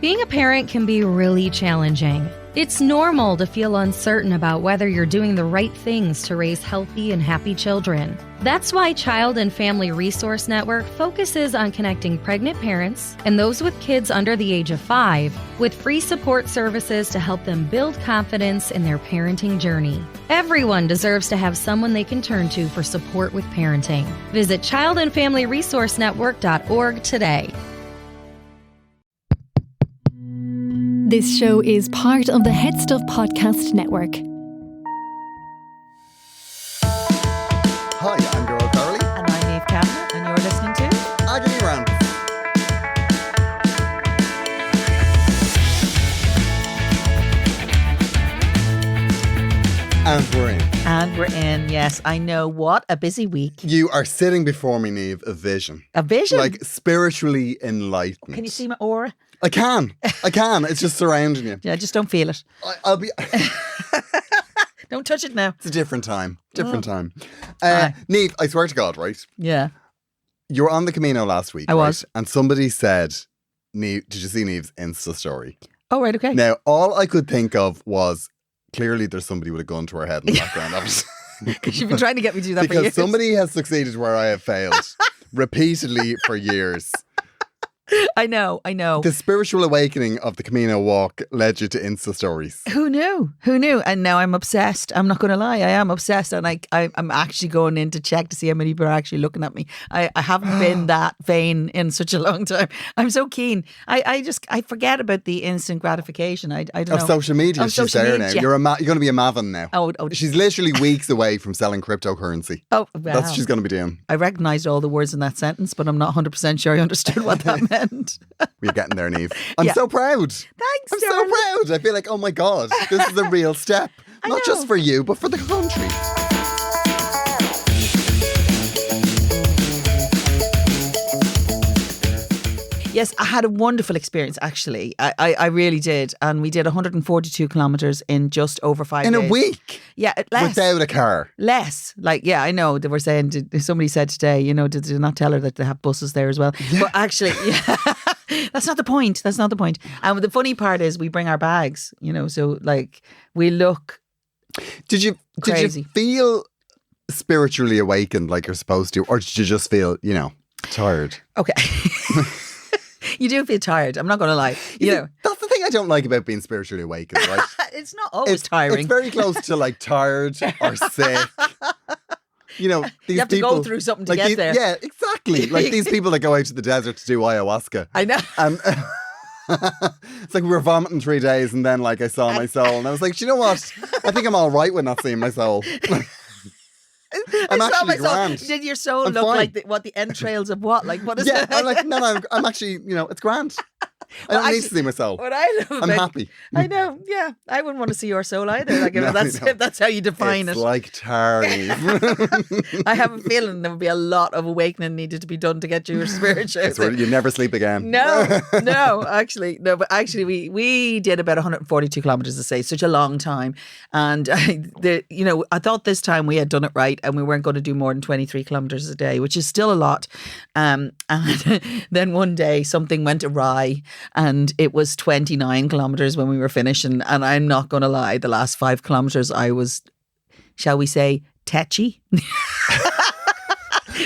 Being a parent can be really challenging. It's normal to feel uncertain about whether you're doing the right things to raise healthy and happy children. That's why Child and Family Resource Network focuses on connecting pregnant parents and those with kids under the age of 5 with free support services to help them build confidence in their parenting journey. Everyone deserves to have someone they can turn to for support with parenting. Visit childandfamilyresourcenetwork.org today. This show is part of the Head Stuff Podcast Network. Hi, I'm Gearóid. And I'm Niamh, and you're listening to Agony Rants. And we're in, yes. I know, what a busy week. You are sitting before me, Niamh, a vision. A vision? Like spiritually enlightened. Can you see my aura? I can. It's just surrounding you. Yeah, just don't feel it. I'll be... Don't touch it now. It's a different time. Niamh, I swear to God, right? Yeah. You were on the Camino last week, I was. Right? And somebody said, Niamh, did you see Niamh's Insta story? Oh, right, okay. Now, all I could think of was, clearly there's somebody with a gun to her head in the background. Because you've been trying to get me to do that for years. Because somebody has succeeded where I have failed repeatedly for years. I know. The spiritual awakening of the Camino walk led you to Insta stories. Who knew? And now I'm obsessed. I'm not going to lie. I am obsessed. And I'm actually going in to check to see how many people are actually looking at me. I haven't been that vain in such a long time. I'm so keen. I forget about the instant gratification. I don't know. Of social media. She's there now. You're going to be a Mavin now. Oh, she's literally weeks away from selling cryptocurrency. Oh, wow. That's what she's going to be doing. I recognised all the words in that sentence, but I'm not 100% sure I understood what that meant. We're getting there, Niamh. I'm so proud. Thanks, I'm darling. so proud. I feel like, oh my God, this is a real step. Not just for you, but for the country. Yes, I had a wonderful experience, actually. I really did. And we did 142 kilometres in just over 5 days. In a week? Yeah, less. Without a car? Less. I know. They were saying, somebody said today, did they not tell her that they have buses there as well? Yeah. But actually, yeah. That's not the point. And the funny part is we bring our bags, so we look crazy. Did you feel spiritually awakened like you're supposed to? Or did you just feel, tired? Okay. You do feel tired. I'm not going to lie. That's the thing I don't like about being spiritually awakened, right? It's not always tiring. It's very close to tired or sick. These you have people, to go through something to get there. Yeah, exactly. Like these people that go out to the desert to do ayahuasca. I know. And it's like we were vomiting 3 days and then I saw my soul and I was like, do you know what? I think I'm all right with not seeing my soul. I'm actually grand. Did your soul I'm look fine. like the entrails of what? What is yeah, it? I'm like, no, I'm actually, it's grand. I don't need to see my soul. What I love I'm happy. I know, yeah. I wouldn't want to see your soul either. If that's how you define it's it. Like tarry. I have a feeling there would be a lot of awakening needed to be done to get your spirit out. You never sleep again. No, actually, we did about 142 kilometres a day, such a long time. And I thought this time we had done it right and we weren't going to do more than 23 kilometres a day, which is still a lot. And then one day something went awry. And it was 29 kilometres when we were finishing. And I'm not going to lie, the last 5 kilometres I was, shall we say, tetchy.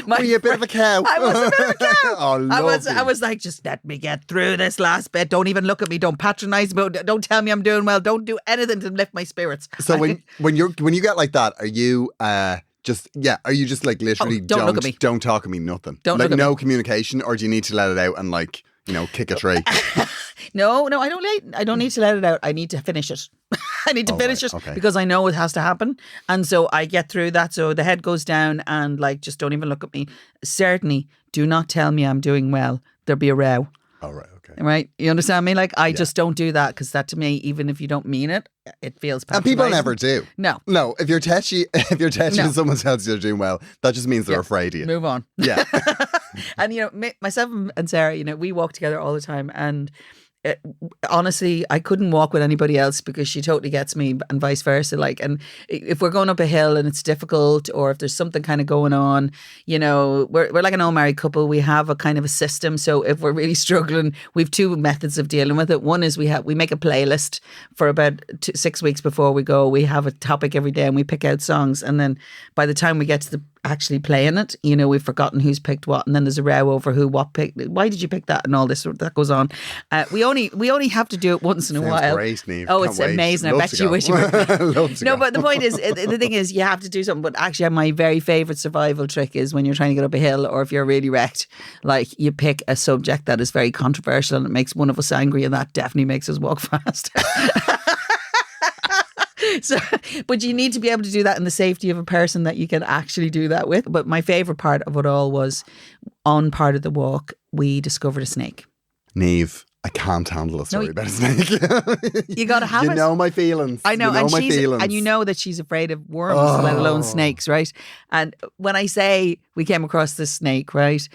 Were you a bit of a cow? I was a bit of a cow. Oh, I was like, just let me get through this last bit. Don't even look at me. Don't patronise me. Don't tell me I'm doing well. Don't do anything to lift my spirits. So when you get like that, are you... are you just literally don't look at me. Don't talk to me, nothing? Don't look at no me. communication, or do you need to let it out and kick a tree? No, I don't need to let it out. I need to finish it. I need to finish it because I know it has to happen. And so I get through that. So the head goes down and just don't even look at me. Certainly do not tell me I'm doing well. There'll be a row. Oh, right. Okay. Right? You understand me? I just don't do that because that to me, even if you don't mean it, it feels patronising. And people never do. No. If you're tetchy and someone tells you they're doing well, that just means they're afraid of you. Move on. Yeah. And myself and Sarah, we walk together all the time, and honestly, I couldn't walk with anybody else because she totally gets me, and vice versa. Like, and if we're going up a hill and it's difficult, or if there's something kind of going on, you know, we're like an all married couple. We have a kind of a system. So if we're really struggling, we've two methods of dealing with it. One is we make a playlist for about 6 weeks before we go. We have a topic every day and we pick out songs, and then by the time we get to the actually playing it, you know, we've forgotten who's picked what, and then there's a row over what picked, why did you pick that, and all this that goes on. We only have to do it once in a while. Great, Niamh. Oh, it's amazing. I bet you wish you were. No, but the point is, the thing is, you have to do something. But actually, my very favourite survival trick is when you're trying to get up a hill, or if you're really wrecked, like you pick a subject that is very controversial and it makes one of us angry, and that definitely makes us walk faster. So, but you need to be able to do that in the safety of a person that you can actually do that with. But my favourite part of it all was, on part of the walk, we discovered a snake. Niamh, I can't handle a story about a snake. You got to have it. You know my feelings. I know, you know my feelings. And you know that she's afraid of worms, let alone snakes, right? And when I say we came across this snake, right,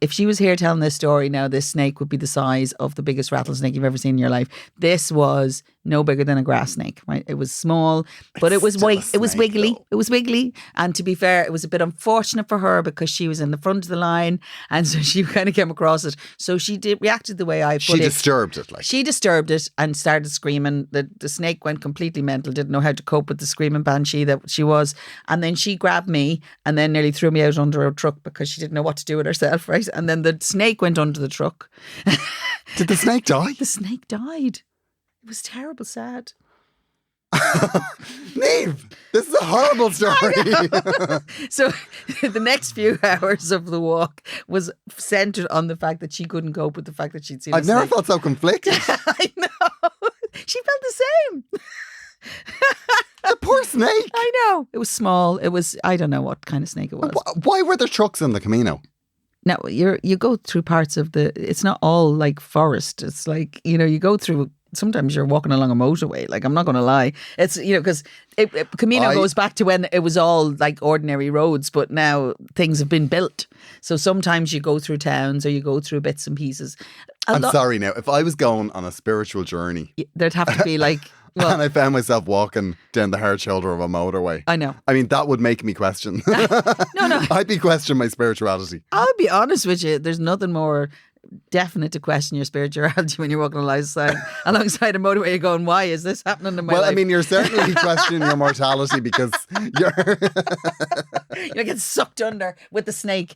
if she was here telling this story now, this snake would be the size of the biggest rattlesnake you've ever seen in your life. This was no bigger than a grass snake, right? It was small, but it was white. It was wiggly. Though. It was wiggly. And to be fair, it was a bit unfortunate for her because she was in the front of the line, and so she kind of came across it. So she reacted the way I put it. She disturbed it. She disturbed it and started screaming. The snake went completely mental, didn't know how to cope with the screaming banshee that she was. And then she grabbed me and then nearly threw me out under a truck because she didn't know what to do with herself, right? And then the snake went under the truck. Did the snake die? The snake died. It was terrible, sad. Niamh, this is a horrible story. So the next few hours of the walk was centered on the fact that she couldn't cope with the fact that she'd seen I've never felt so conflicted. I know. She felt the same. The poor snake. I know. It was small. It was, I don't know what kind of snake it was. Why were there trucks in the Camino? No, you go through parts of it's not all like forest. It's like, you know, you go through, sometimes you're walking along a motorway. Like, I'm not going to lie. It's, you know, because Camino goes back to when it was all like ordinary roads, but now things have been built. So sometimes you go through towns or you go through bits and pieces. I'm sorry now, if I was going on a spiritual journey, there'd have to be like... Well, and I found myself walking down the hard shoulder of a motorway. I know. I mean, that would make me question. No. I'd be questioning my spirituality. I'll be honest with you. There's nothing more definite to question your spirituality when you're walking alongside a motorway. You're going, why is this happening in my life? Well, I mean, you're certainly questioning your mortality because you're getting sucked under with the snake.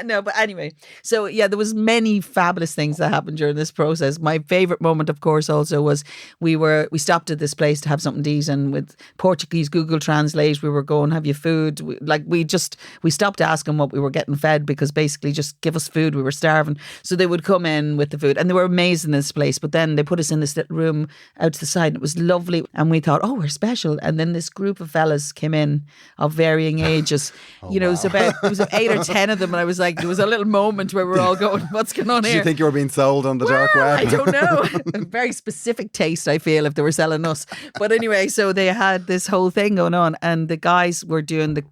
No, but anyway. So yeah, there was many fabulous things that happened during this process. My favourite moment, of course, also was we stopped at this place to have something to eat, and with Portuguese Google Translate, we were going, have you food? We stopped asking what we were getting fed, because basically just give us food. We were starving. So they would come in with the food, and they were amazing, this place. But then they put us in this little room out to the side, and it was lovely. And we thought, oh, we're special. And then this group of fellas came in of varying ages. It was 8 or 10 of them. And I was like, there was a little moment where we're all going, what's going on here? Do you think you were being sold on the dark web? I don't know. A very specific taste, I feel, if they were selling us. But anyway, so they had this whole thing going on, and the guys were doing the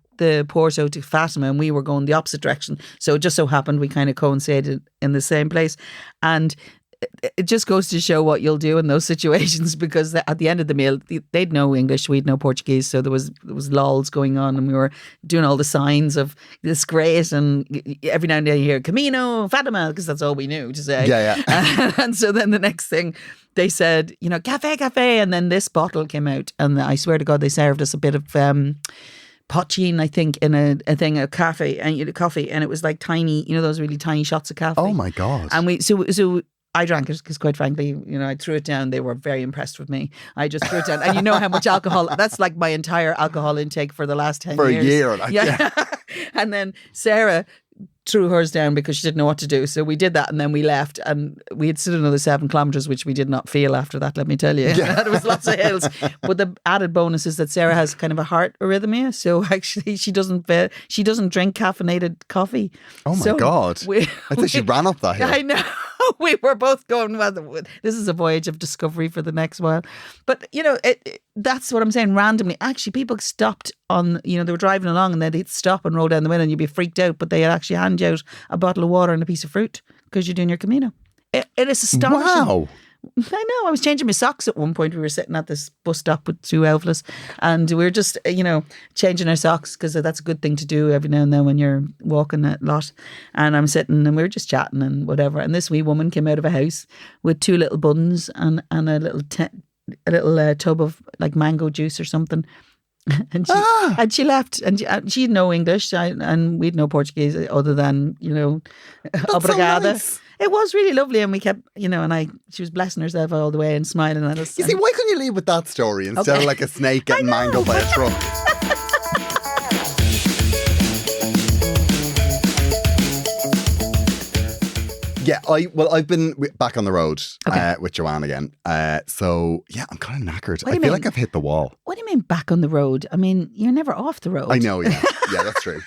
Porto to Fatima, and we were going the opposite direction. So it just so happened we kind of coincided in the same place. And it just goes to show what you'll do in those situations, because at the end of the meal, they'd know English, we'd know Portuguese. So there was lols going on, and we were doing all the signs of this great. And every now and then you hear Camino, Fatima, because that's all we knew to say. Yeah. And so then the next thing, they said, cafe. And then this bottle came out. And I swear to God, they served us a bit of... pochine, I think, in a thing, a coffee, and it was like tiny, those really tiny shots of coffee. Oh my God. And so I drank it because, quite frankly, I threw it down. They were very impressed with me. I just threw it down. And you know how much alcohol, that's like my entire alcohol intake for the last 10 years. For a year. Yeah. And then Sarah threw hers down because she didn't know what to do. So we did that, and then we left, and we had stood another 7 kilometres, which we did not feel after that, let me tell you. Yeah. There was lots of hills. But the added bonus is that Sarah has kind of a heart arrhythmia. So actually she doesn't drink caffeinated coffee. Oh my God. I think she ran up that hill. I know. We were both going, well, this is a voyage of discovery for the next while. But, that's what I'm saying, randomly. Actually, people stopped on, they were driving along, and then they'd stop and roll down the window, and you'd be freaked out, but they'd actually hand you out a bottle of water and a piece of fruit because you're doing your Camino. It is astonishing. Wow. I know. I was changing my socks at one point. We were sitting at this bus stop with two elflas, and we were just, changing our socks because that's a good thing to do every now and then when you're walking a lot. And I'm sitting, and we were just chatting and whatever. And this wee woman came out of a house with two little buns and a little tub of like mango juice or something. And she left, and she had no English, and we'd no Portuguese other than obrigada. So nice. It was really lovely, and we kept, she was blessing herself all the way and smiling at us. You see, why couldn't you leave with that story instead of like a snake getting mangled by a truck? Yeah, I've been back on the road with Joanne again. So yeah, I'm kind of knackered. I feel like I've hit the wall. What do you mean back on the road? I mean, you're never off the road. I know, yeah. Yeah, that's true.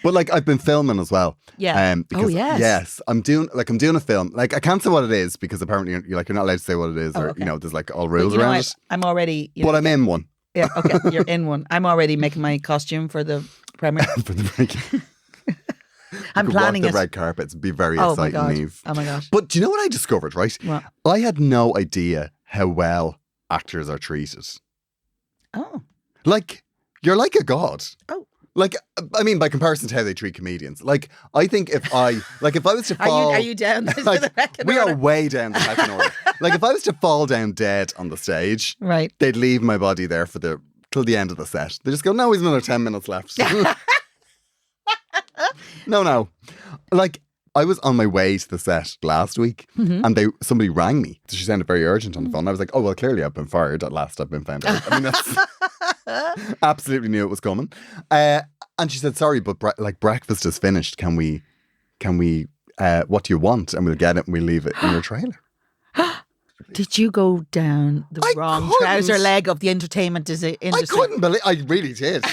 But like I've been filming as well. Yeah. Because, yes. Yes, I'm doing a film. Like I can't say what it is because apparently you're not allowed to say what it is, or okay. there's like all rules around it. I'm already. But I'm in one. Yeah. Okay. You're in one. I'm already making my costume for the premiere. For the break. I'm planning walk the red carpets. It'd be very exciting, Niamh. Oh my gosh. But do you know what I discovered, right? What? I had no idea how well actors are treated. Oh. Like, you're like a god. Oh. Like, I mean, by comparison to how they treat comedians. Like, I think if I was to fall... Are you down the pecking we order? are way down the pecking order. Like, if I was to fall down dead on the stage, right, they'd leave my body there till the end of the set. They just go, no, he's another 10 minutes left. No. Like, I was on my way to the set last week and somebody rang me. She sounded very urgent on the phone. I was like, oh, well, clearly I've been fired. At last I've been found out. I mean, that's absolutely knew it was coming. And she said, sorry, but breakfast is finished. Can we, what do you want? And we'll get it and we'll leave it in your trailer. Did you go down the wrong trouser leg of the entertainment industry? I couldn't believe, I really did.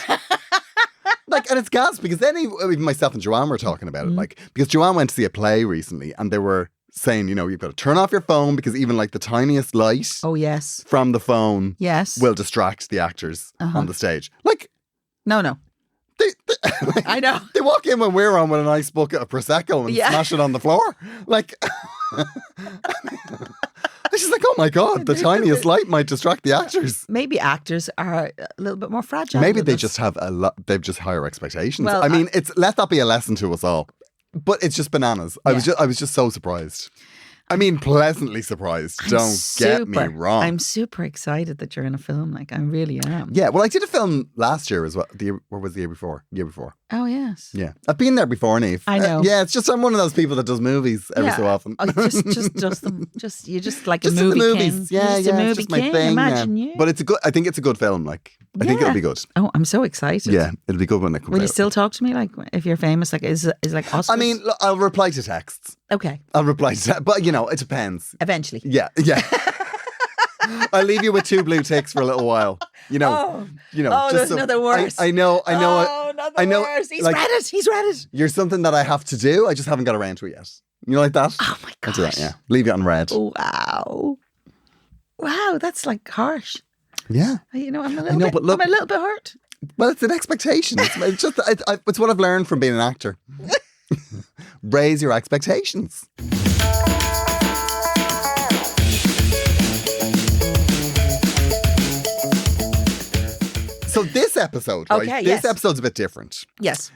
Like, and it's gas because then even myself and Joanne were talking about it. Because Joanne went to see a play recently and they were saying, you've got to turn off your phone because even like the tiniest light from the phone will distract the actors on the stage. Like, no. I know. They walk in when we're on with a nice bucket of Prosecco and smash it on the floor. Like, it's just like, oh my God, the tiniest light might distract the actors. Maybe actors are a little bit more fragile. Maybe they just have they've just higher expectations. Well, I mean, let that be a lesson to us all. But it's just bananas. I was just so surprised. I mean, pleasantly surprised. Don't get me wrong. I'm super excited that you're in a film. Like, I really am. Yeah, well, I did a film last year as well. Or was the year before? Year before. Oh, yes. Yeah. I've been there before, Niamh. I know. Yeah, it's just I'm one of those people that does movies every so often. Oh, you're just like just a movie in the movies. king. Yeah, just a movie it's just my king. thing. Imagine you. But I think it's a good film. Like, I think it'll be good. Oh, I'm so excited. Yeah, it'll be good when it comes out. Will you still talk to me like if you're famous? Like, is like Oscars? I mean, look, I'll reply to texts. Okay. I'll reply to texts. But, it depends. Eventually. Yeah. I'll leave you with 2 blue ticks for a little while. Oh, just there's nothing worse. I know. Oh, nothing worse. He's read it. He's read it. You're something that I have to do. I just haven't got around to it yet. You know, like that? Oh my gosh. I'll do that, yeah. Leave it on red. Oh, wow, that's like harsh. Yeah. I'm a little bit hurt. Well, it's an expectation. It's what I've learned from being an actor. Raise your expectations. So this episode, right? Okay, this episode's a bit different. Yes.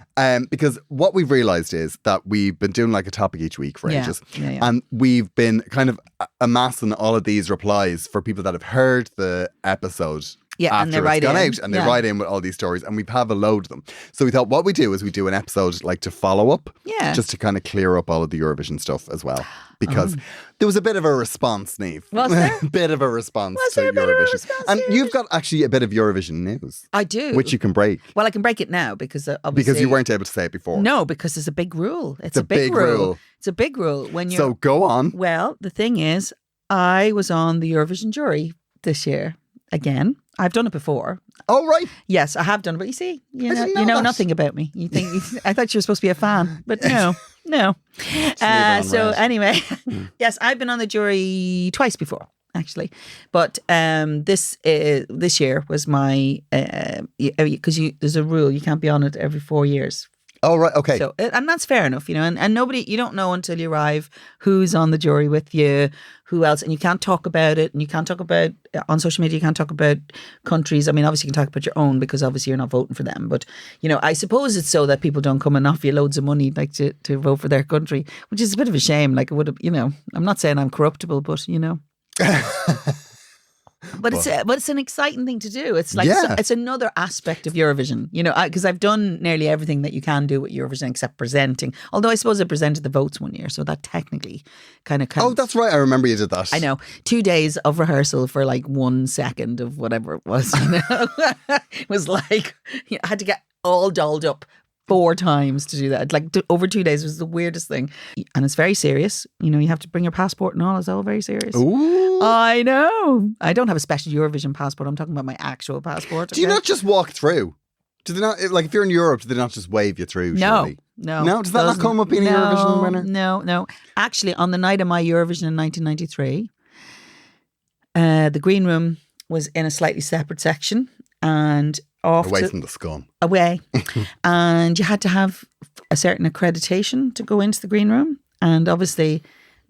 Because what we've realised is that we've been doing like a topic each week for ages. Yeah. And we've been kind of amassing all of these replies for people that have heard the episode after it's gone out. And they write in with all these stories and we have a load of them. So we thought what we do is we do an episode like to follow up. Yeah. Just to kind of clear up all of the Eurovision stuff as well. Because there was a bit of a response, Niamh. Was there? A bit of a response Was to there a bit Eurovision. of a response to And Eurovision? you've got actually a bit of Eurovision news. I do. Which you can break. Well, I can break it now because obviously... Because you weren't able to say it before. No, because it's a big rule. It's a big rule. It's a big rule. When you're... So go on. Well, the thing is, I was on the Eurovision jury this year again. I've done it before. Oh, right. Yes, I have done it. But you see, you didn't know know that. nothing about me. You think I thought you were supposed to be a fan, but no. So anyway, yes, I've been on the jury twice before, actually. But this year was my because there's a rule you can't be on it every 4 years. Oh, right. Okay. So, and that's fair enough, and nobody, you don't know until you arrive who's on the jury with you, who else, and you can't talk about it, and you can't talk about, on social media, you can't talk about countries. I mean, obviously you can talk about your own because obviously you're not voting for them, but, I suppose it's so that people don't come and offer you loads of money, like to vote for their country, which is a bit of a shame. Like it would have, I'm not saying I'm corruptible, but, But it's an exciting thing to do. It's like it's another aspect of Eurovision, because I've done nearly everything that you can do with Eurovision except presenting. Although I suppose I presented the votes one year, so that technically kind of counts. Oh, that's right. I remember you did that. I know. 2 days of rehearsal for like 1 second of whatever it was. It was like I had to get all dolled up 4 times to do that. Like over 2 days was the weirdest thing. And it's very serious. You have to bring your passport and all. It's all very serious. Ooh. I know. I don't have a special Eurovision passport. I'm talking about my actual passport. Do you not just walk through? Do they not, like if you're in Europe, do they not just wave you through? Surely? No. No? Does that not come up being a Eurovision winner? No. Actually, on the night of my Eurovision in 1993, the green room was in a slightly separate section and away from the scum. Away. And you had to have a certain accreditation to go into the green room. And obviously,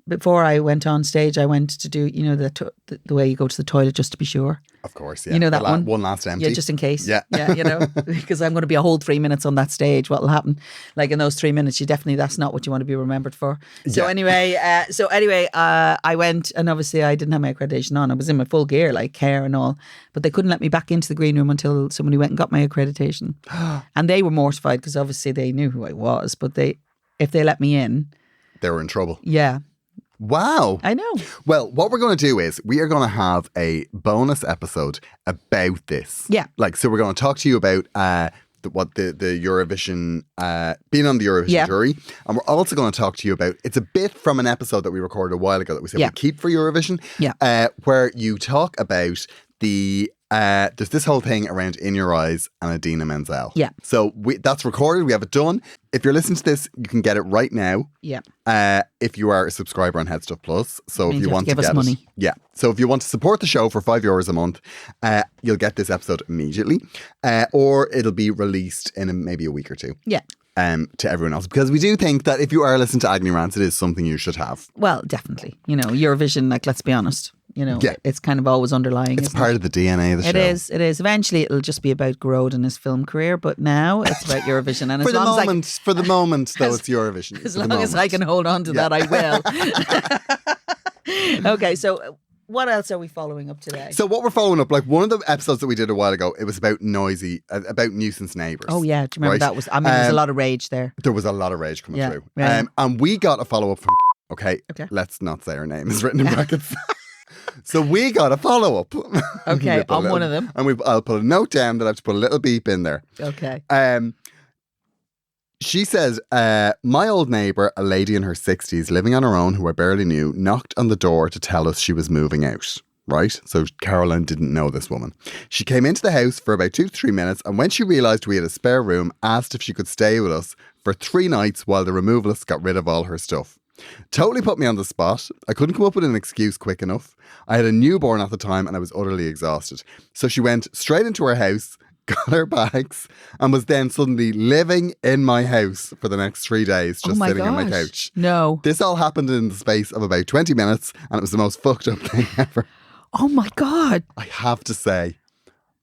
before I went on stage, I went to do, the way you go to the toilet just to be sure. Of course, yeah. You know that one? One last empty. Yeah, just in case. Yeah. Yeah, because I'm going to be a whole 3 minutes on that stage. What will happen? Like in those 3 minutes, that's not what you want to be remembered for. So anyway, I went, and obviously I didn't have my accreditation on. I was in my full gear, like hair and all. But they couldn't let me back into the green room until somebody went and got my accreditation. And they were mortified because obviously they knew who I was. But if they let me in, they were in trouble. Yeah. Wow. I know. Well, what we're going to do is we are going to have a bonus episode about this. Yeah. So we're going to talk to you about the Eurovision, being on the Eurovision jury. And we're also going to talk to you about, it's a bit from an episode that we recorded a while ago that we said we keep for Eurovision. Yeah. Where you talk about there's this whole thing around In Your Eyes and Idina Menzel. Yeah. So that's recorded. We have it done. If you're listening to this, you can get it right now. Yeah. If you are a subscriber on Headstuff Plus. So if you want to give us get money. Yeah. So if you want to support the show for €5 a month, you'll get this episode immediately. Or it'll be released in maybe a week or two. Yeah. To everyone else. Because we do think that if you are listening to Agony Rants, it is something you should have. Well, definitely. Eurovision, like, let's be honest. It's kind of always underlying. It's part of the DNA of the show. It is. Eventually, it'll just be about Gearóid and his film career, but now it's about Eurovision. And for the moment, though, it's Eurovision. As long as I can hold on to that, I will. Okay, so what else are we following up today? So what we're following up, like one of the episodes that we did a while ago, it was about about nuisance neighbours. Oh yeah, do you remember that was? I mean, there was a lot of rage there. There was a lot of rage coming through. Yeah. And we got a follow up from. Okay, let's not say her name is written in brackets. So we got a follow up. Okay, on one of them, and I'll put a note down that I have to put a little beep in there. Okay. She says, my old neighbour, a lady in her 60s, living on her own, who I barely knew, knocked on the door to tell us she was moving out. Right? So Caroline didn't know this woman. She came into the house for about 2 to 3 minutes, and when she realised we had a spare room, asked if she could stay with us for 3 nights while the removalists got rid of all her stuff. Totally put me on the spot. I couldn't come up with an excuse quick enough. I had a newborn at the time and I was utterly exhausted. So she went straight into her house, got her bags, and was then suddenly living in my house for the next 3 days, just sitting on my couch. No. This all happened in the space of about 20 minutes and it was the most fucked up thing ever. Oh my God. I have to say,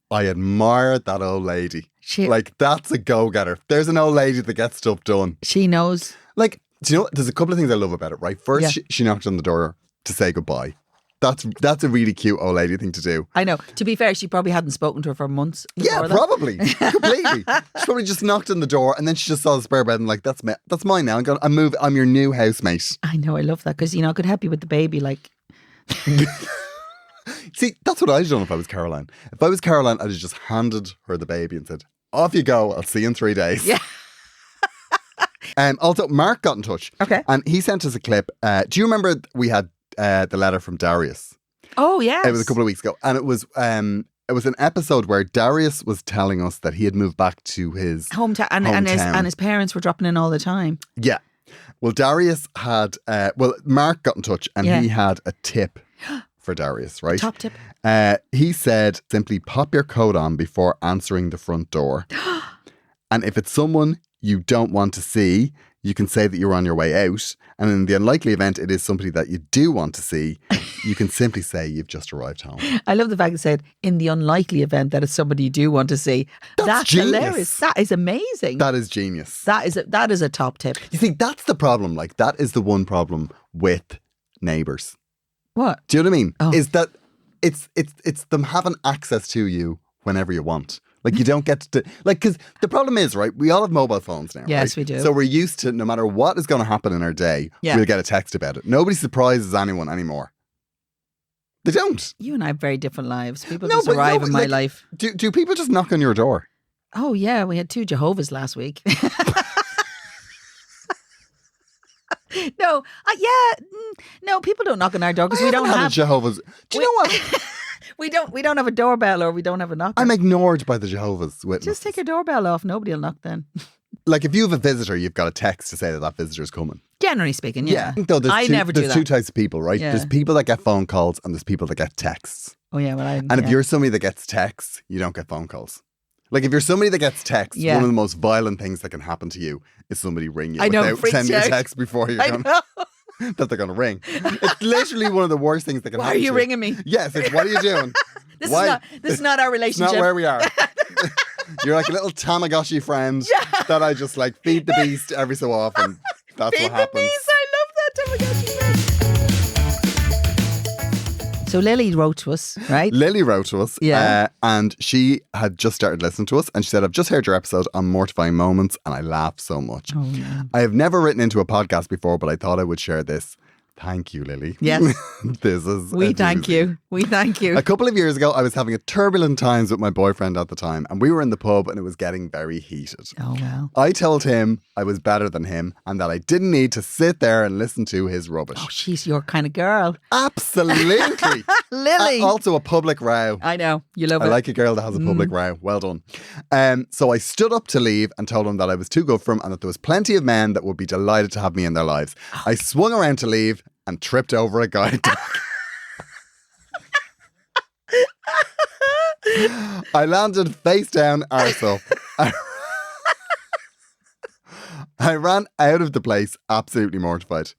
I admire that old lady. She, like, that's a go-getter. There's an old lady that gets stuff done. She knows. Like, do you know, there's a couple of things I love about it, right? First, she knocked on the door to say goodbye. That's a really cute old lady thing to do. I know. To be fair, she probably hadn't spoken to her for months. Yeah, probably. Completely. She probably just knocked on the door and then she just saw the spare bed and like, that's mine now. I'm your new housemate. I know, I love that because, I could help you with the baby, like... See, that's what I'd done if I was Caroline. If I was Caroline, I'd have just handed her the baby and said, off you go, I'll see you in 3 days. Yeah. Also, Mark got in touch. Okay. And he sent us a clip. Do you remember we had the letter from Darius? Oh, yes. It was a couple of weeks ago. And it was an episode where Darius was telling us that he had moved back to his hometown. And his parents were dropping in all the time. Yeah. Well, Darius had... Mark got in touch and he had a tip for Darius, right? Top tip. He said, simply pop your coat on before answering the front door. And if it's someone you don't want to see, you can say that you're on your way out. And in the unlikely event it is somebody that you do want to see, you can simply say you've just arrived home. I love the fact it said, in the unlikely event that it's somebody you do want to see. That's genius. hilarious. That is amazing. That is genius. That is a top tip. You see, that's the problem. Like, that is the one problem with neighbours. What? Do you know what I mean? Oh. Is that it's them having access to you whenever you want. Like, you don't get to, like, because the problem is, right, we all have mobile phones now. Yes, right? we do. So we're used to, no matter what is going to happen in our day, Yeah. we'll get a text about it. Nobody surprises anyone anymore. They don't. You and I have very different lives. People No, just but arrive no, in my like, life. Do people just knock on your door? Oh, yeah. We had 2 Jehovah's last week. No, people don't knock on our door because we don't had a have Jehovah's. Do you know what? we don't have a doorbell or we don't have a knocker. I'm ignored by the Jehovah's Witnesses. Just take your doorbell off. Nobody will knock then. Like, if you have a visitor, you've got a text to say that visitor's coming. Generally speaking, yeah. I think, though, I never do there's that. 2 types of people, right? Yeah. There's people that get phone calls and there's people that get texts. Oh yeah, well, And if you're somebody that gets texts, you don't get phone calls. Like, if you're somebody that gets texts, Yeah. one of the most violent things that can happen to you is somebody ring you I know, without freaks sending you a out. text before you're I going know. that they're going to ring. It's literally one of the worst things that can Why happen are you to ringing me? Yes, it's what are you doing? This Why? is not our It's relationship. not where we are. You're like a little Tamagotchi friend that I just like feed the beast every so often. That's Feed what happens. the bees. I love that Tamagotchi friend. So Lily wrote to us, right? Lily wrote to us, Yeah. and she had just started listening to us, and she said, I've just heard your episode on mortifying moments, and I laughed so much. Oh, yeah. I have never written into a podcast before, but I thought I would share this. Thank you, Lily. Yes. This is We a thank doozy. you. We thank you. A couple of years ago, I was having a turbulent times with my boyfriend at the time, and we were in the pub and it was getting very heated. Oh, well. I told him I was better than him and that I didn't need to sit there and listen to his rubbish. Oh, she's your kind of girl. Absolutely. Lily. Also a public row. I know. You love I it. like a girl that has a public row. Well done. So I stood up to leave and told him that I was too good for him and that there was plenty of men that would be delighted to have me in their lives. I swung around to leave and tripped over a guide dog. I landed face down, arse up. I ran out of the place absolutely mortified.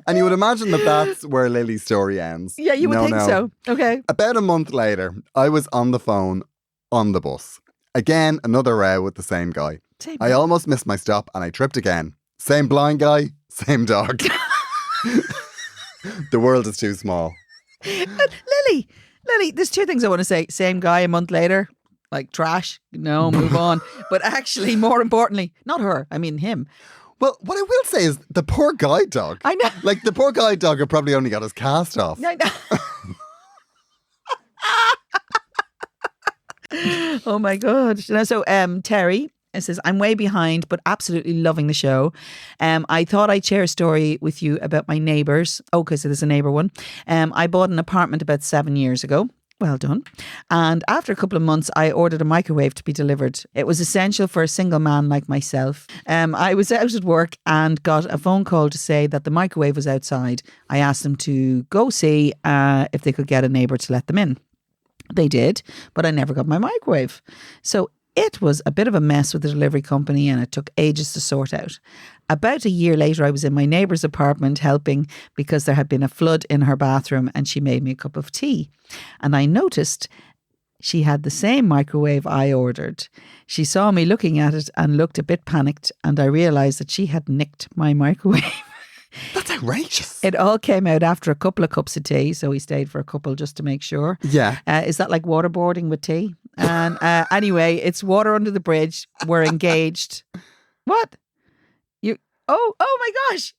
And you would imagine that that's where Lily's story ends. Yeah, you would think so. Okay. About a month later, I was on the phone on the bus. Again, another row with the same guy. Same. I almost missed my stop and I tripped again. Same blind guy, same dog. The world is too small. Lily, there's 2 things I want to say. Same guy a month later, like trash. No, move on. But actually, more importantly, not her. I mean him. Well, what I will say is the poor guide dog. I know. Like, the poor guide dog had probably only got his cast off. I know. Oh my God. So Terry says, I'm way behind, but absolutely loving the show. I thought I'd share a story with you about my neighbours. Okay, so there's a neighbour one. I bought an apartment about 7 years ago. Well done. And after a couple of months, I ordered a microwave to be delivered. It was essential for a single man like myself. I was out at work and got a phone call to say that the microwave was outside. I asked them to go see if they could get a neighbour to let them in. They did, but I never got my microwave. So it was a bit of a mess with the delivery company and it took ages to sort out. About a year later, I was in my neighbour's apartment helping because there had been a flood in her bathroom and she made me a cup of tea. And I noticed she had the same microwave I ordered. She saw me looking at it and looked a bit panicked and I realised that she had nicked my microwave. That's outrageous. It all came out after a couple of cups of tea, so we stayed for a couple just to make sure. Yeah. Is that like waterboarding with tea? And anyway, it's water under the bridge. We're engaged. What? You? Oh my gosh.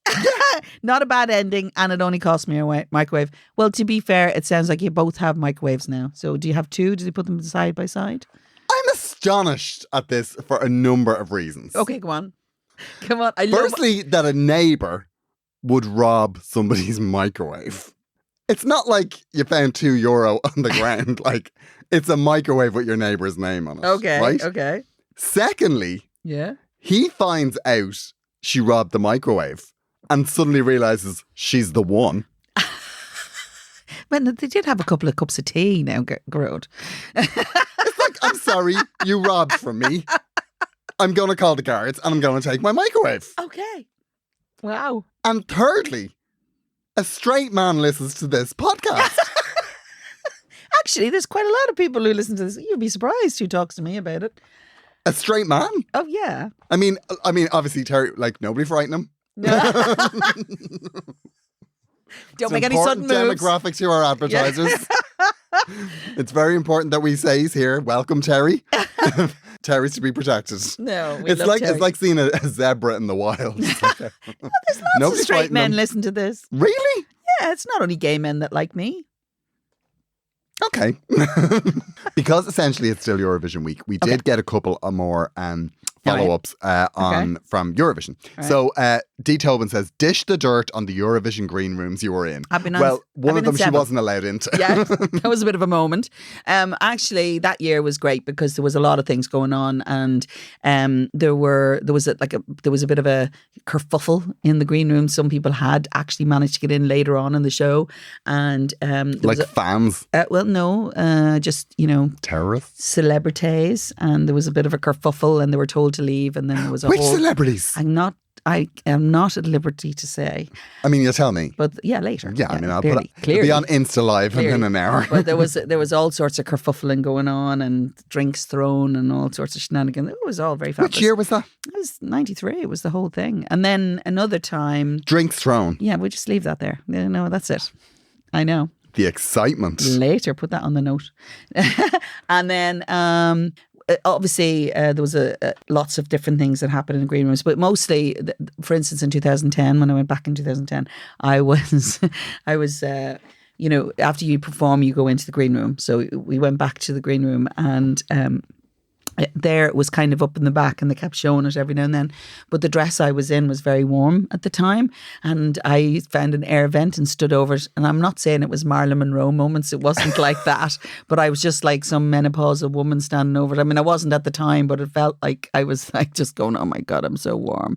Not a bad ending, and it only cost me a microwave. Well, to be fair, it sounds like you both have microwaves now. So do you have 2? Did you put them side by side? I'm astonished at this for a number of reasons. Okay, go on. Come on. Firstly, that a neighbour would rob somebody's microwave. It's not like you found €2 on the ground. Like, it's a microwave with your neighbour's name on it. Okay. Right? Okay. Secondly, Yeah. he finds out she robbed the microwave and suddenly realises she's the one. But they did have a couple of cups of tea now, Gearóid. It's like, I'm sorry, you robbed from me. I'm going to call the guards and I'm going to take my microwave. Okay. Wow. And thirdly, a straight man listens to this podcast. Actually, there's quite a lot of people who listen to this. You'd be surprised who talks to me about it. A straight man? Oh, yeah. I mean, obviously, Terry, like, nobody frighten him. Don't make any sudden moves. Demographic to our advertisers. It's very important that we say he's here. Welcome, Terry. Terry's to be protected. No, it's like seeing a zebra in the wild. There's lots of straight men listen to this. Really? Yeah, it's not only gay men that like me. Okay. Because essentially it's still Eurovision week, we did get a couple of more follow-ups from Eurovision. Right. So Dee Tobin says, dish the dirt on the Eurovision green rooms you were in. One of them she wasn't allowed into. Yeah, that was a bit of a moment. Actually, that year was great because there was a lot of things going on, and there was a bit of a kerfuffle in the green room. Some people had actually managed to get in later on in the show, and fans. Just terrorists, celebrities, and there was a bit of a kerfuffle, and they were told to leave, and then there was which celebrities? I am not at liberty to say. I mean, you'll tell me. But yeah, later. Yeah, I mean, I'll be on Insta Live in an hour. But there was all sorts of kerfuffling going on and drinks thrown and all sorts of shenanigans. It was all very fabulous. Which year was that? It was 93. It was the whole thing. And then another time. Drinks thrown. Yeah, we'll just leave that there. No, that's it. I know. The excitement. Later, put that on the note. And then obviously there was lots of different things that happened in the green rooms, but mostly, for instance, in 2010, when I went back in 2010, I was after you perform, you go into the green room. So we went back to the green room, and there it was kind of up in the back, and they kept showing it every now and then. But the dress I was in was very warm at the time, and I found an air vent and stood over it. And I'm not saying it was Marilyn Monroe moments. It wasn't like that. But I was just like some menopausal woman standing over it. I mean, I wasn't at the time, but it felt like I was like just going, oh my God, I'm so warm.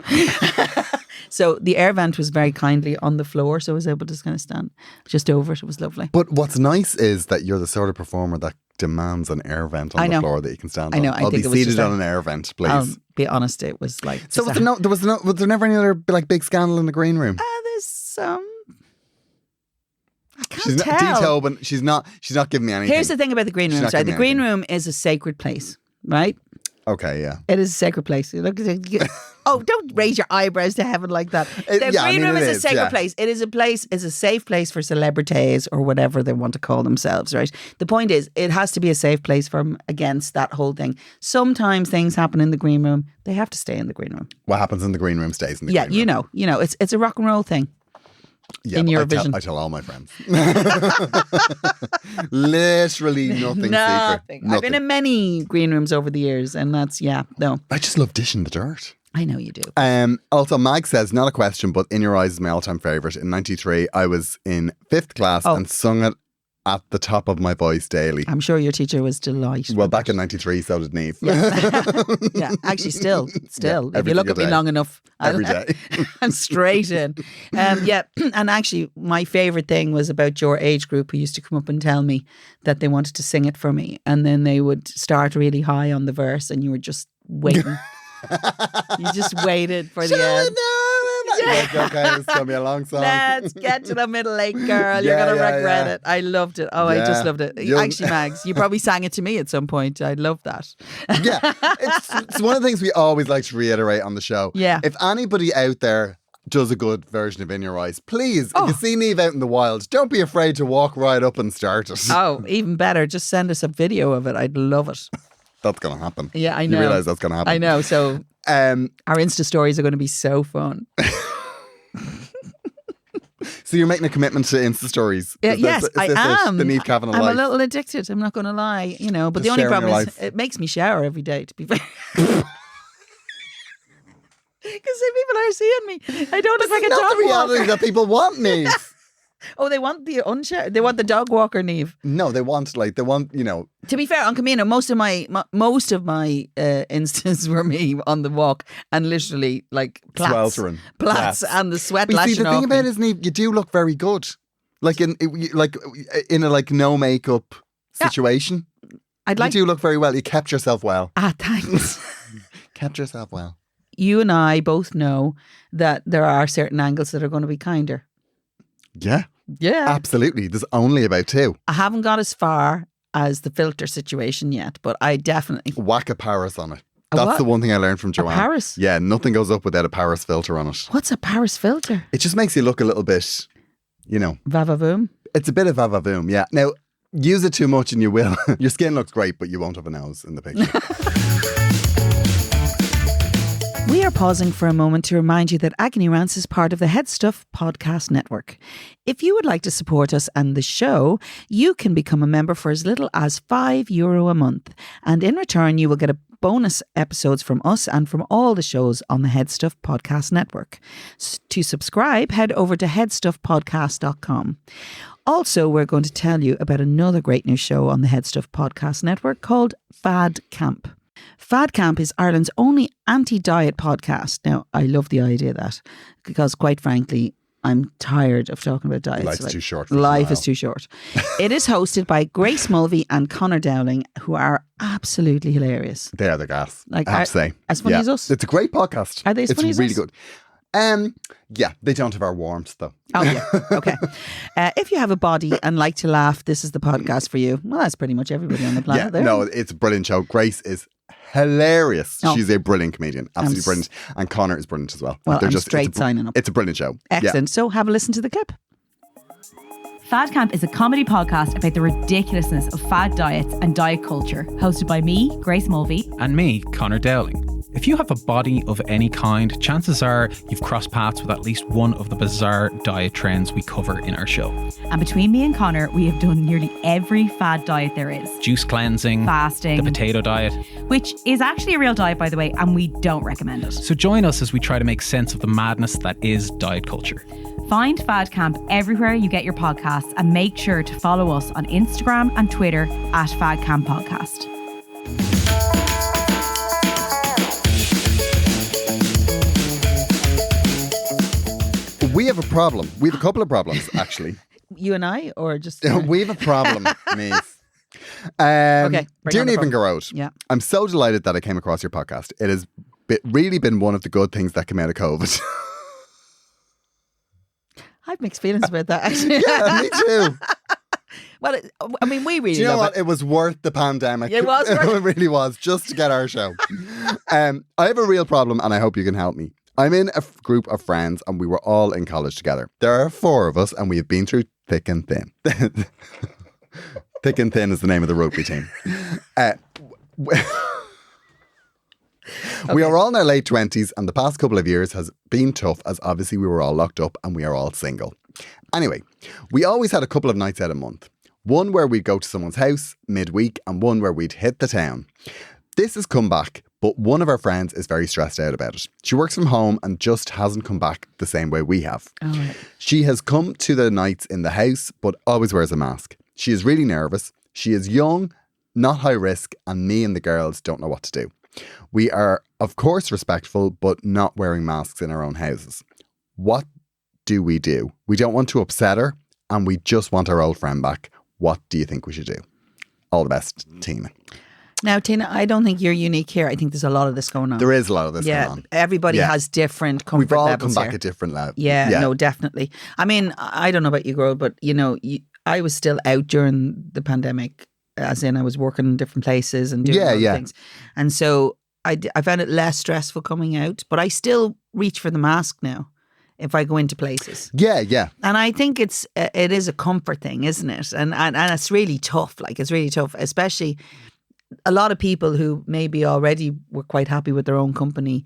So the air vent was very kindly on the floor, so I was able to kind of stand just over it. It was lovely. But what's nice is that you're the sort of performer that demands an air vent on the floor that you can stand on. I'll be seated on an air vent, please. I'll be honest, it was like... So was there never any other like big scandal in the green room? There's some... I can't tell. Dee Tobin, she's not giving me anything. Here's the thing about the green room. Sorry, the green room is a sacred place, right? Okay, yeah. It is a sacred place. Oh, don't raise your eyebrows to heaven like that. The green room is a sacred place. It is a safe place for celebrities or whatever they want to call themselves, right? The point is, it has to be a safe place against that whole thing. Sometimes things happen in the green room. They have to stay in the green room. What happens in the green room stays in the green room. Yeah, you know, it's a rock and roll thing. Yeah, in Eurovision. I tell all my friends. Literally nothing secret. Nothing. I've been in many green rooms over the years, and I just love dishing the dirt. I know you do. Also, Mag says, not a question, but In Your Eyes is my all-time favourite. In 93, I was in 5th class and sung it at the top of my voice daily. I'm sure your teacher was delighted. Well, back in 93, so did Niamh. Yeah, yeah, actually still. Yeah, if you look at me long enough. Every day. I'm straight in. Yeah, and actually my favourite thing was about your age group who used to come up and tell me that they wanted to sing it for me, and then they would start really high on the verse and you were just waiting. You just waited for the end. Okay, it's going to be a long song. Let's get to the middle lake, girl. You're going to regret it. I loved it. Oh, I just loved it. Actually, Mags, you probably sang it to me at some point. I love that. Yeah. It's one of the things we always like to reiterate on the show. Yeah. If anybody out there does a good version of In Your Eyes, please, if you see Niamh out in the wild, don't be afraid to walk right up and start it. Oh, even better. Just send us a video of it. I'd love it. That's going to happen. Yeah, I know. You realise that's going to happen. I know. So our Insta stories are going to be so fun. So you're making a commitment to Insta stories? Yes, I am. The Niamh Kavanagh I'm life? a little addicted. I'm not going to lie, But the only problem is it makes me shower every day. To be fair, because people are seeing me, I don't look like a dog walker. That's the reality that people want, Niamh. Oh, they want the dog walker, Niamh. No, they want. To be fair, on Camino, most of my instances were me on the walk and literally like plats and the sweat lashing off. See, the thing about it is, Niamh, you do look very good. Like in a no makeup situation. You do look very well. You kept yourself well. Thanks. Kept yourself well. You and I both know that there are certain angles that are going to be kinder. Yeah. Yeah. Absolutely. There's only about 2. I haven't got as far as the filter situation yet, but I definitely... Whack a Paris on it. A That's what? the one thing I learned from A Joanne. Paris? Yeah, nothing goes up without a Paris filter on it. What's a Paris filter? It just makes you look a little bit, Va-va-voom? it's a bit of va-va-voom, yeah. Now, use it too much and you will. Your skin looks great, but you won't have a nose in the picture. We are pausing for a moment to remind you that Agony Rants is part of the Head Stuff podcast network. If you would like to support us and the show, you can become a member for as little as €5 a month. And in return, you will get a bonus episodes from us and from all the shows on the Head Stuff podcast network. To subscribe, head over to headstuffpodcast.com. Also, we're going to tell you about another great new show on the Head Stuff podcast network called Fad Camp. Fad Camp is Ireland's only anti-diet podcast. Now, I love the idea of that because, quite frankly, I'm tired of talking about diets. Life's too short. Life is too short. It is hosted by Grace Mulvey and Conor Dowling, who are absolutely hilarious. They are the gas. Like, I have to say. as funny as us? It's a great podcast. Are they as funny as It's us? really good. Yeah, they don't have our warmth though. Oh, yeah. Okay. If you have a body and like to laugh, this is the podcast for you. Well, that's pretty much everybody on the planet Yeah, there. no, it's a brilliant show. Grace is hilarious. Oh. She's a brilliant comedian. Absolutely brilliant. And Connor is brilliant as well. Well, I'm it's straight signing up. It's a brilliant show. Excellent. So have a listen to the clip. Fad Camp is a comedy podcast about the ridiculousness of fad diets and diet culture, hosted by me, Grace Mulvey. And me, Conor Dowling. If you have a body of any kind, chances are you've crossed paths with at least one of the bizarre diet trends we cover in our show. And between me and Conor, we have done nearly every fad diet there is. Juice cleansing, Fasting. the potato diet. Which is actually a real diet, by the way, and we don't recommend it. So join us as we try to make sense of the madness that is diet culture. Find Fad Camp everywhere you get your podcasts and make sure to follow us on Instagram and Twitter at Fad Camp Podcast. We have a problem. We have a couple of problems, actually. You and I, or just... We have a problem, Niamh. Okay, bring Dear on the Niamh and problem. Gearóid, Yeah. I'm so delighted that I came across your podcast. It has really been one of the good things that came out of COVID. I have mixed feelings about that, actually. Yeah, me too. Well, I mean, we really Do you know love what? it. It was worth the pandemic. It was worth It really was, just to get our show. I have a real problem and I hope you can help me. I'm in a group of friends and we were all in college together. There are 4 of us and we have been through thick and thin. Thick and Thin is the name of the rugby team. We are all in our late 20s and the past couple of years has been tough as obviously we were all locked up and we are all single. Anyway, we always had a couple of nights out a month. One where we'd go to someone's house midweek and one where we'd hit the town. This has come back, but one of our friends is very stressed out about it. She works from home and just hasn't come back the same way we have. All right. She has come to the nights in the house, but always wears a mask. She is really nervous. She is young, not high risk, and me and the girls don't know what to do. We are, of course, respectful, but not wearing masks in our own houses. What do? We don't want to upset her, and we just want our old friend back. What do you think we should do? All the best, Tina. Now, Tina, I don't think you're unique here. I think there's a lot of this going on. There is a lot of this going on. Everybody Yeah. has different comfort We've all levels come back here. at different levels. Yeah, no, definitely. I mean, I don't know about you, girl, but I was still out during the pandemic, as in I was working in different places and doing other things. And so I found it less stressful coming out, but I still reach for the mask now if I go into places. Yeah. And I think it is a comfort thing, isn't it? And it's really tough. Like, it's really tough, especially a lot of people who maybe already were quite happy with their own company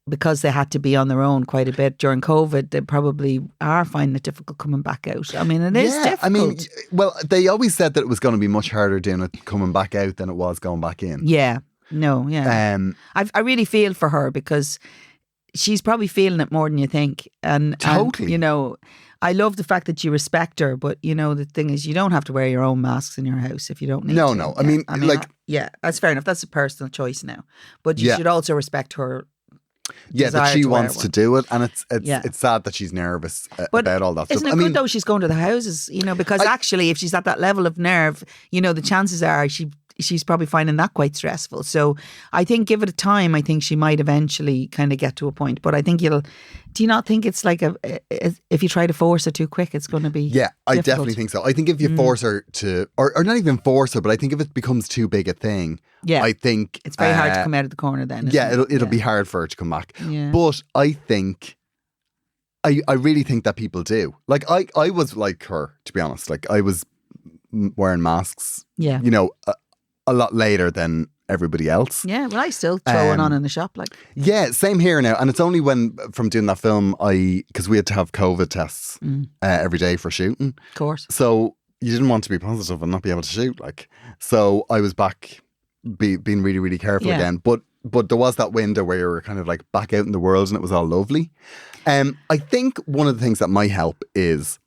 because they had to be on their own quite a bit during COVID. They probably are finding it difficult coming back out. I mean, it is difficult. I mean, well, they always said that it was going to be much harder doing it coming back out than it was going back in. Yeah. No, yeah. I really feel for her because she's probably feeling it more than you think. And Totally. I love the fact that you respect her, but the thing is, you don't have to wear your own masks in your house if you don't need to. No. I mean, that's fair enough. That's a personal choice now. But you Yeah. should also respect her. Yeah, that desire she to wear wants to one. do it, and it's Yeah. sad that she's nervous But about all that stuff. Isn't it good though she's going to the houses? Because actually, if she's at that level of nerve, the chances are she's probably finding that quite stressful. So I think give it a time. I think she might eventually kind of get to a point. But I think do you not think it's like if you try to force it too quick, it's going to be I difficult? definitely think so. I think if you force her to, or not even force her, but I think if it becomes too big a thing, I think it's very hard to come out of the corner then. It'll be hard for her to come back. Yeah. But I think, I really think that people do. Like I was like her, to be honest. Like I was wearing masks, Yeah. you know, a lot later than everybody else. Yeah, well, I still throw it on in the shop. Like, yeah, same here now. And it's only when, from doing that film, because we had to have COVID tests every day for shooting. of course. So you didn't want to be positive and not be able to shoot. Like, so I was back being really, really careful again. But there was that window where you were kind of like back out in the world and it was all lovely. I think one of the things that might help is,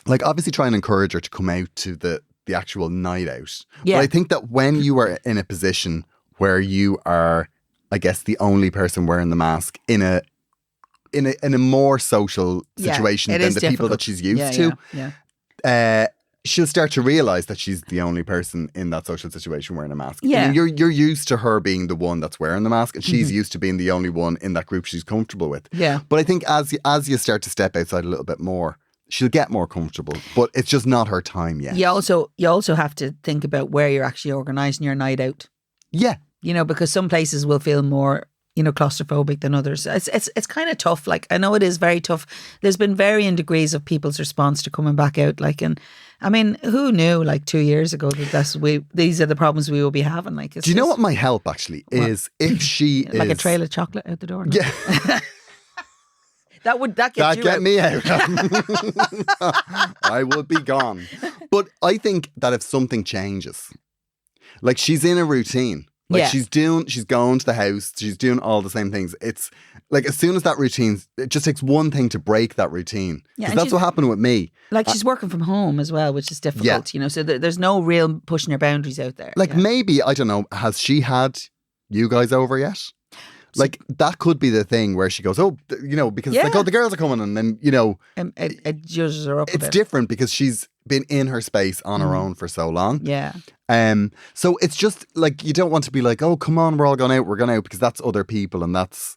like, obviously try and encourage her to come out to the actual night out. Yeah. But I think that when you are in a position where you are, I guess, the only person wearing the mask in a more social situation than the people that she's used to, she'll start to realise that she's the only person in that social situation wearing a mask. Yeah. I mean, you're used to her being the one that's wearing the mask, and she's used to being the only one in that group she's comfortable with. Yeah. But I think as you start to step outside a little bit more, she'll get more comfortable, but it's just not her time yet. You also have to think about where you're actually organising your night out. Yeah. You know, because some places will feel more, you know, claustrophobic than others. It's kind of tough. Like, I know it is very tough. There's been varying degrees of people's response to coming back out. Like, and I mean, who knew like 2 years ago that these are the problems we will be having? Like, do you know what might help actually is if she is like a trail of chocolate out the door? No? Yeah. That get me out. I would be gone. But I think that if something changes, like she's in a routine, like she's going to the house, she's doing all the same things. It's like as soon as that routine, it just takes one thing to break that routine. Yeah, that's what happened with me. Like she's working from home as well, which is difficult, you know, so there's no real pushing your boundaries out there. Like maybe, I don't know, has she had you guys over yet? Like that could be the thing where she goes, oh, you know, because it's like, oh, the girls are coming, and then, you know, it judges her up. It's different because she's been in her space on her own for so long. Yeah. So it's just like you don't want to be like, oh, come on, we're going out, because that's other people and that's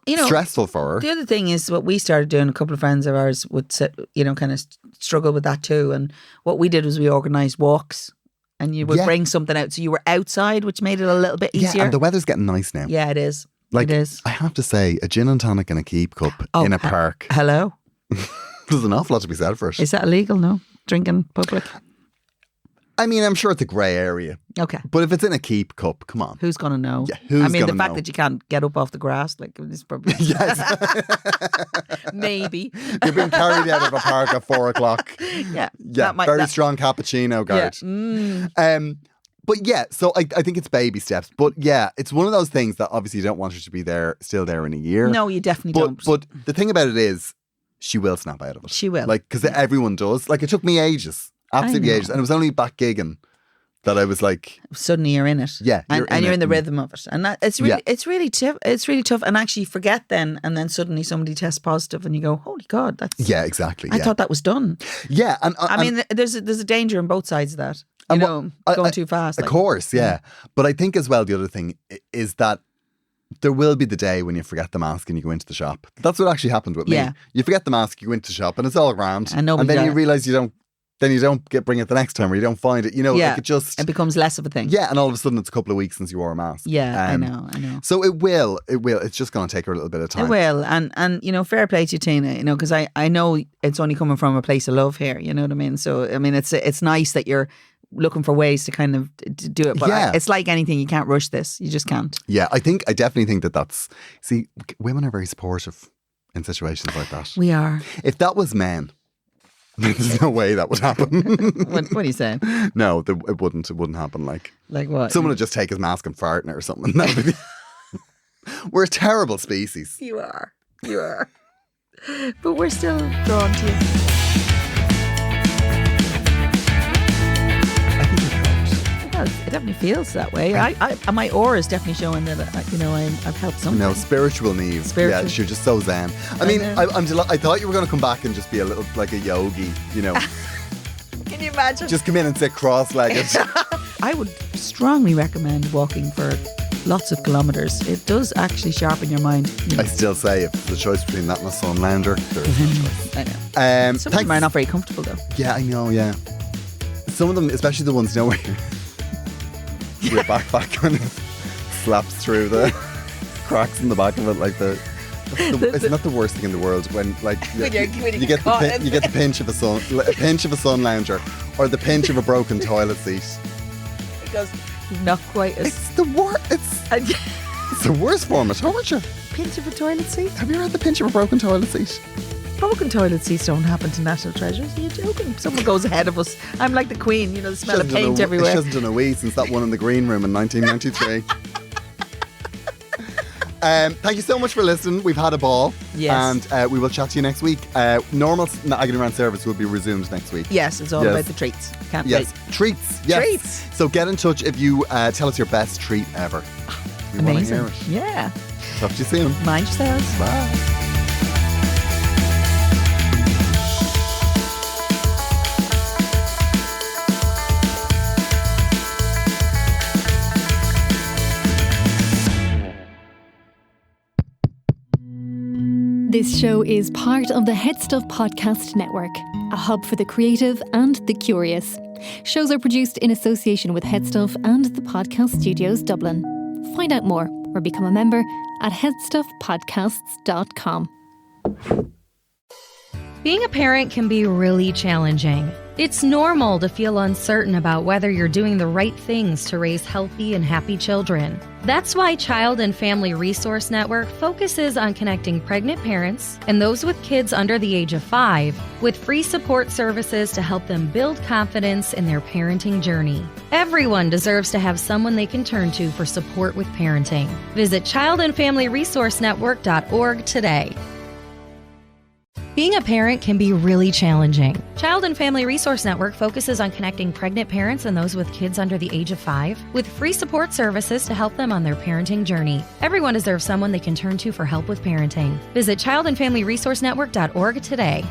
stressful for her. The other thing is what we started doing. A couple of friends of ours would, you know, kind of struggle with that too. And what we did was we organised walks. And you would bring something out. So you were outside, which made it a little bit easier. Yeah, and the weather's getting nice now. Yeah, it is. Like, it is. I have to say, a gin and tonic in a keep cup in a park. Hello? There's an awful lot to be said for it. Is that illegal? No? Drinking public? I mean, I'm sure it's a grey area. Okay. But if it's in a keep cup, come on. Who's going to know? Yeah, who's going to know? I mean, the fact that you can't get up off the grass, like, it's probably... Yes. Maybe. You're being carried out of a park at 4 o'clock. Yeah. Yeah, very strong cappuccino, guard. Yeah. But yeah, so I think it's baby steps. But yeah, it's one of those things that obviously you don't want her to be still there in a year. No, you definitely don't. But the thing about it is, she will snap out of it. She will. Like, because everyone does. Like, it took me ages. Absolutely ages. And it was only back gigging that I was like... Suddenly you're in it. Yeah. And you're in the rhythm of it. And it's really tough. It's really tough. And actually forget then, and then suddenly somebody tests positive and you go, holy God, that's... Yeah, exactly. I thought that was done. Yeah. And I mean, there's a danger on both sides of that. You know, going too fast. Of course, yeah. But I think as well, the other thing is that there will be the day when you forget the mask and you go into the shop. That's what actually happened with me. Yeah. You forget the mask, you go into the shop and it's all grand. And then you realise you don't bring it the next time, or you don't find it. You know, like it becomes less of a thing. Yeah, and all of a sudden it's a couple of weeks since you wore a mask. Yeah, I know. So it will. It's just going to take her a little bit of time. It will. And you know, fair play to you, Tina, you know, because I know it's only coming from a place of love here, you know what I mean? So, I mean, it's nice that you're looking for ways to kind of do it. But it's like anything, you can't rush this. You just can't. Yeah, I definitely think that's... See, women are very supportive in situations like that. We are. If that was men... There's no way that would happen. What are you saying? No, it wouldn't. It wouldn't happen. Like what? Someone would just take his mask and fart in it or something. We're a terrible species. You are. But we're still drawn to you. It definitely feels that way. My aura is definitely showing that I've helped someone. No, spiritual Niamh. Yeah, she's just so zen. I mean, I'm delighted. I thought you were going to come back and just be a little like a yogi, you know. Can you imagine? Just come in and sit cross-legged. I would strongly recommend walking for lots of kilometres. It does actually sharpen your mind. I still say if there's a choice between that and a sun lounger, there is no choice. I know. Some of them are not very comfortable though. Yeah, I know, yeah. Some of them, especially the ones, you know, where your backpack kind of slaps through the cracks in the back of it, like it's not the worst thing in the world when like When you you get the pinch of a sun lounger or the pinch of a broken toilet seat. Because not quite as... It's the worst form of torture. Pinch of a toilet seat? Have you ever had the pinch of a broken toilet seat? Broken toilet seats don't happen to National Treasures. Are you joking? Someone goes ahead of us. I'm like the Queen, you know, the smell of paint everywhere. She hasn't done a wee since that one in the green room in 1993. Thank you so much for listening. We've had a ball. Yes. And we will chat to you next week. Normal Agony Rant service will be resumed next week. Yes, it's all about the treats. Can't wait. Treats. Yes. Treats. So get in touch if you tell us your best treat ever. We want to hear it. Yeah. Talk to you soon. Mind yourselves. Bye. This show is part of the Head Stuff Podcast Network, a hub for the creative and the curious. Shows are produced in association with Head Stuff and the Podcast Studios Dublin. Find out more or become a member at headstuffpodcasts.com. Being a parent can be really challenging. It's normal to feel uncertain about whether you're doing the right things to raise healthy and happy children. That's why Child and Family Resource Network focuses on connecting pregnant parents and those with kids under the age of 5 with free support services to help them build confidence in their parenting journey. Everyone deserves to have someone they can turn to for support with parenting. Visit childandfamilyresourcenetwork.org today. Being a parent can be really challenging. Child and Family Resource Network focuses on connecting pregnant parents and those with kids under the age of 5 with free support services to help them on their parenting journey. Everyone deserves someone they can turn to for help with parenting. Visit childandfamilyresourcenetwork.org today.